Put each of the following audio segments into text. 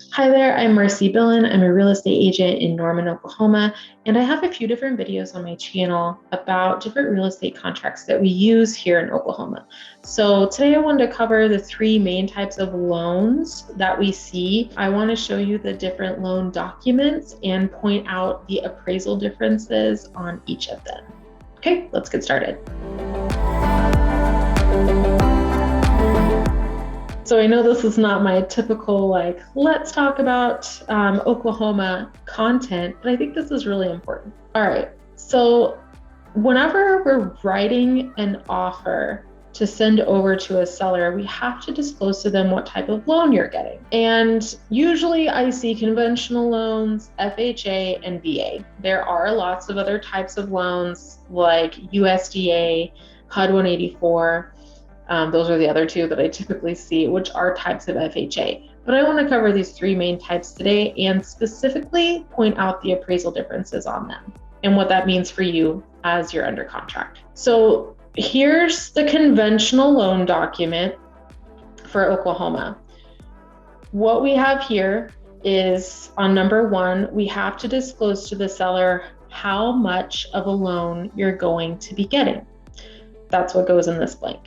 Hi there, I'm Marcie Billen. I'm a real estate agent in Norman, Oklahoma, and I have a few different videos on my channel about different real estate contracts that we use here in Oklahoma. So today I wanted to cover the three main types of loans that we see. I want to show you the different loan documents and point out the appraisal differences on each of them. Okay, let's get started. So I know this is not my typical, let's talk about Oklahoma content, but I think this is really important. All right, so whenever we're writing an offer to send over to a seller, we have to disclose to them what type of loan you're getting. And usually I see conventional loans, FHA, and VA. There are lots of other types of loans like USDA, HUD 184. Those are the other two that I typically see, which are types of FHA. But I want to cover these three main types today and specifically point out the appraisal differences on them and what that means for you as you're under contract. So here's the conventional loan document for Oklahoma. What we have here is on number one, we have to disclose to the seller how much of a loan you're going to be getting. That's what goes in this blank.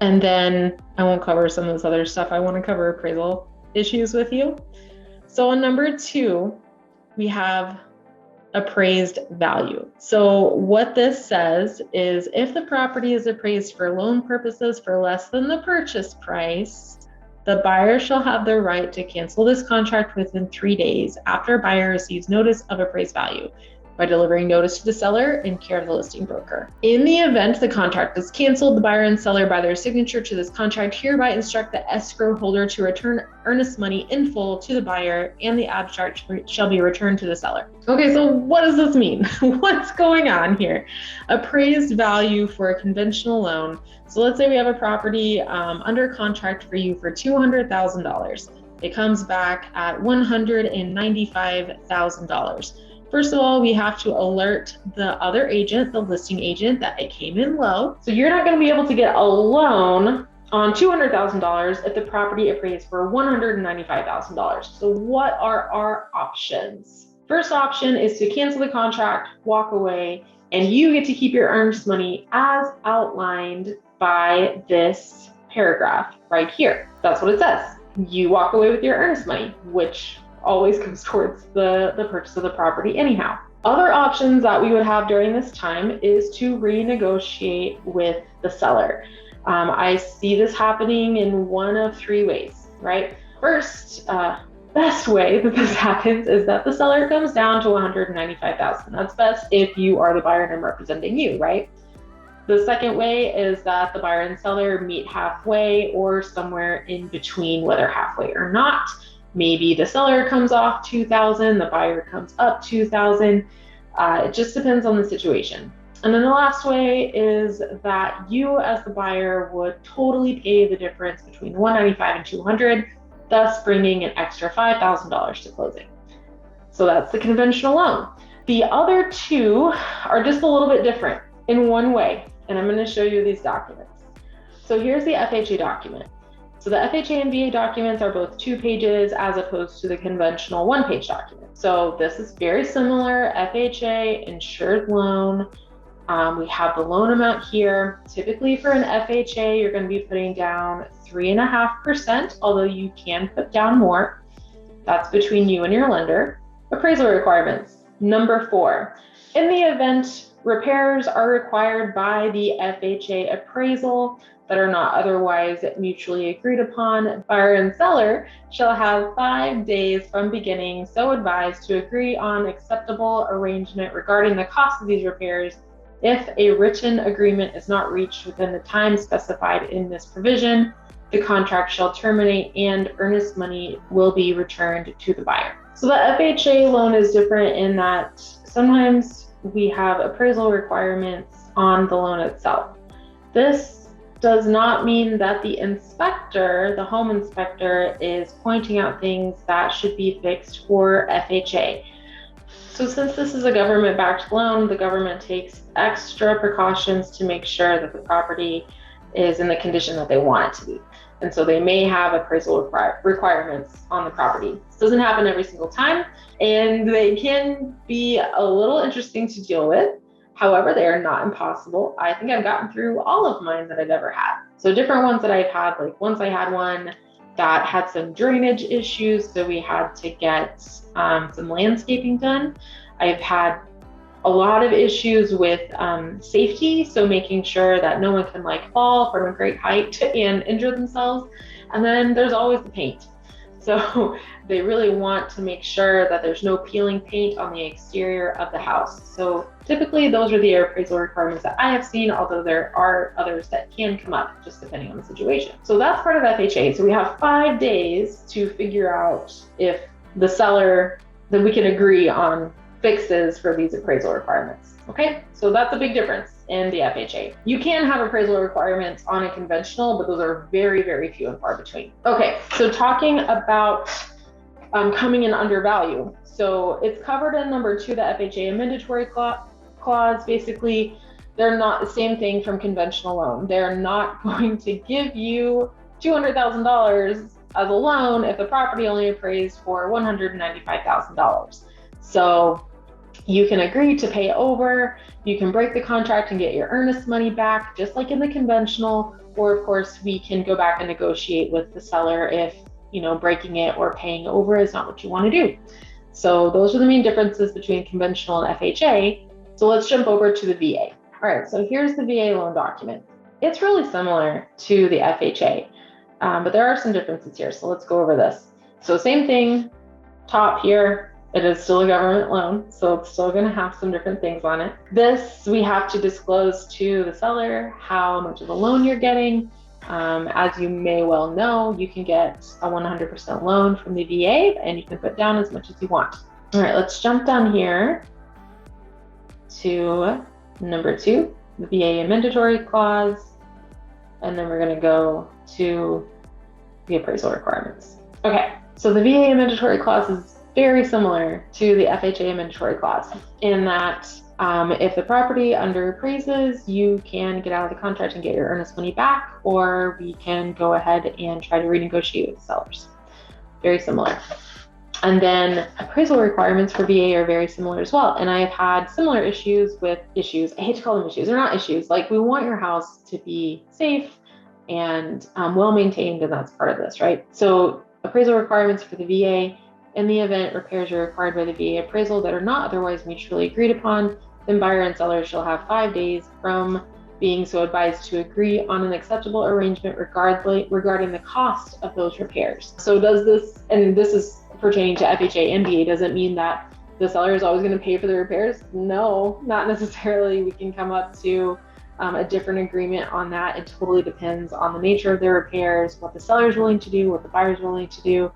And then I won't cover some of this other stuff. I want to cover appraisal issues with you. So on number two, we have appraised value. So what this says is if the property is appraised for loan purposes for less than the purchase price, the buyer shall have the right to cancel this contract within 3 days after a buyer receives notice of appraised value by delivering notice to the seller in care of the listing broker. In the event the contract is canceled, the buyer and seller by their signature to this contract hereby instruct the escrow holder to return earnest money in full to the buyer and the abstract shall be returned to the seller. Okay, so what does this mean? What's going on here? Appraised value for a conventional loan. So let's say we have a property under contract for you for $200,000. It comes back at $195,000. First of all, we have to alert the other agent, the listing agent, that it came in low. So you're not going to be able to get a loan on $200,000 if the property appraised for $195,000. So what are our options? First option is to cancel the contract, walk away, and you get to keep your earnest money as outlined by this paragraph right here. That's what it says. You walk away with your earnest money, which always comes towards the purchase of the property anyhow. Other options that we would have during this time is to renegotiate with the seller. I see this happening in one of three ways, right? First, best way that this happens is that the seller comes down to $195,000. That's best if you are the buyer and I'm representing you, right? The second way is that the buyer and seller meet halfway or somewhere in between, whether halfway or not. Maybe the seller comes off $2,000, the buyer comes up $2,000. It just depends on the situation. And then the last way is that you as the buyer would totally pay the difference between $195,000 and $200,000, thus bringing an extra $5,000 to closing. So that's the conventional loan. The other two are just a little bit different in one way, and I'm going to show you these documents. So here's the FHA document. So the FHA and VA documents are both 2 pages as opposed to the conventional 1-page document. So this is very similar. FHA, insured loan. We have the loan amount here. Typically for an FHA, you're going to be putting down 3.5%, although you can put down more. That's between you and your lender. Appraisal requirements. Number 4, in the event repairs are required by the FHA appraisal that are not otherwise mutually agreed upon, buyer and seller shall have 5 days from beginning so advised to agree on acceptable arrangement regarding the cost of these repairs. If a written agreement is not reached within the time specified in this provision, the contract shall terminate and earnest money will be returned to the buyer. So the FHA loan is different in that sometimes we have appraisal requirements on the loan itself. This does not mean that the inspector, the home inspector, is pointing out things that should be fixed for FHA. So since this is a government-backed loan, the government takes extra precautions to make sure that the property is in the condition that they want it to be. And so they may have appraisal requirements on the property. This doesn't happen every single time, and they can be a little interesting to deal with. However, they are not impossible. I think I've gotten through all of mine that I've ever had. So different ones that I've had, like once I had one that had some drainage issues, so we had to get some landscaping done. I've had a lot of issues with safety, so making sure that no one can like fall from a great height and injure themselves. And then there's always the paint. So they really want to make sure that there's no peeling paint on the exterior of the house. So typically those are the appraisal requirements that I have seen, although there are others that can come up just depending on the situation. So that's part of FHA. So we have 5 days to figure out if the seller, then we can agree on fixes for these appraisal requirements. Okay, so that's a big difference in the FHA. You can have appraisal requirements on a conventional, but those are very, very few and far between. Okay, so talking about coming in under value. So it's covered in number 2, the FHA amendatory clause. Basically, they're not the same thing from conventional loan. They're not going to give you $200,000 as a loan if the property only appraised for $195,000. So you can agree to pay over, you can break the contract and get your earnest money back, just like in the conventional, or of course we can go back and negotiate with the seller if, you know, breaking it or paying over is not what you want to do. So those are the main differences between conventional and FHA. So let's jump over to the VA. All right, so here's the VA loan document. It's really similar to the FHA, but there are some differences here. So let's go over this. So same thing, top here, it is still a government loan, so it's still going to have some different things on it. This, we have to disclose to the seller how much of a loan you're getting. As you may well know, you can get a 100% loan from the VA, and you can put down as much as you want. All right, let's jump down here to number 2, the VA mandatory clause, and then we're going to go to the appraisal requirements. Okay, so the VA mandatory clause is very similar to the FHA mandatory clause in that if the property under appraises, you can get out of the contract and get your earnest money back, or we can go ahead and try to renegotiate with the sellers. Very similar. And then appraisal requirements for VA are very similar as well. And I have had similar issues with issues. I hate to call them issues. They're not issues. Like, we want your house to be safe and well maintained, and that's part of this, right? So appraisal requirements for the VA: in the event repairs are required by the VA appraisal that are not otherwise mutually agreed upon, then buyer and seller shall have 5 days from being so advised to agree on an acceptable arrangement regarding the cost of those repairs. So does this, and this is pertaining to FHA and VA, doesn't mean that the seller is always going to pay for the repairs. No, not necessarily. We can come up to a different agreement on that. It totally depends on the nature of the repairs, what the seller is willing to do, what the buyer is willing to do.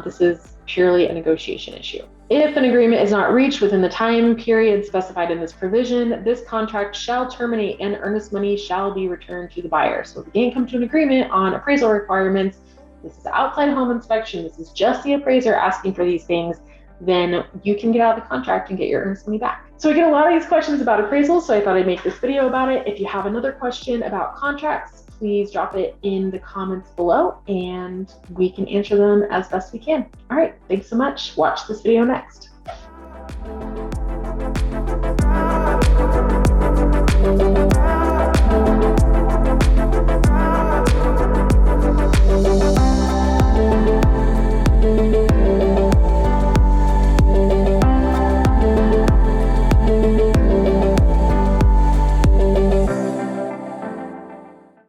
This is purely a negotiation issue. If an agreement is not reached within the time period specified in this provision, this contract shall terminate and earnest money shall be returned to the buyer. So if we can't come to an agreement on appraisal requirements, this is outside home inspection, this is just the appraiser asking for these things, then you can get out of the contract and get your earnest money back. So I get a lot of these questions about appraisals, so I thought I'd make this video about it. If you have another question about contracts, please drop it in the comments below and we can answer them as best we can. All right, thanks so much. Watch this video next.